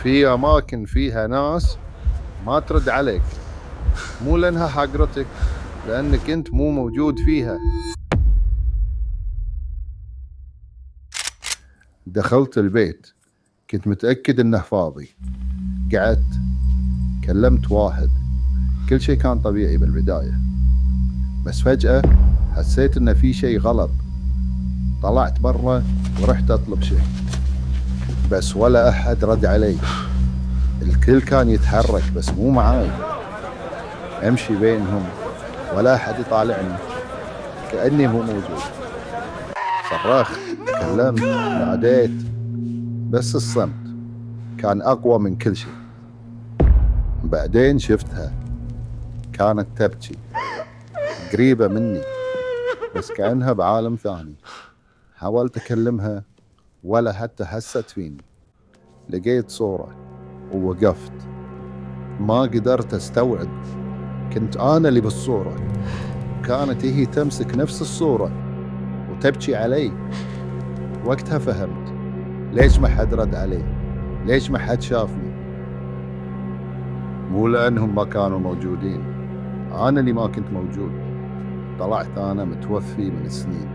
في أماكن فيها ناس ما ترد عليك، مو لأنها حقرتك، لأنك أنت مو موجود فيها. دخلت البيت، كنت متأكد إنه فاضي. قعدت، كلمت واحد، كل شيء كان طبيعي بالبداية، بس فجأة حسيت إن في شيء غلط. طلعت برا ورحت أطلب شيء، بس ولا أحد رد علي. الكل كان يتحرك بس مو معاي. أمشي بينهم ولا أحد يطالعني، كأني مو موجود. صرخت، تكلمت، ناديت، بس الصمت كان أقوى من كل شيء. بعدين شفتها، كانت تبكي قريبة مني بس كأنها بعالم ثاني. حاولت أكلمها ولا حتى حست فيني. لقيت صورة ووقفت، ما قدرت أستوعب. كنت أنا اللي بالصورة، كانت هي تمسك نفس الصورة وتبكي علي. وقتها فهمت ليش ما حد رد علي، ليش ما حد شافني. مو لأنهم ما كانوا موجودين، أنا اللي ما كنت موجود. طلعت أنا متوفي من سنين.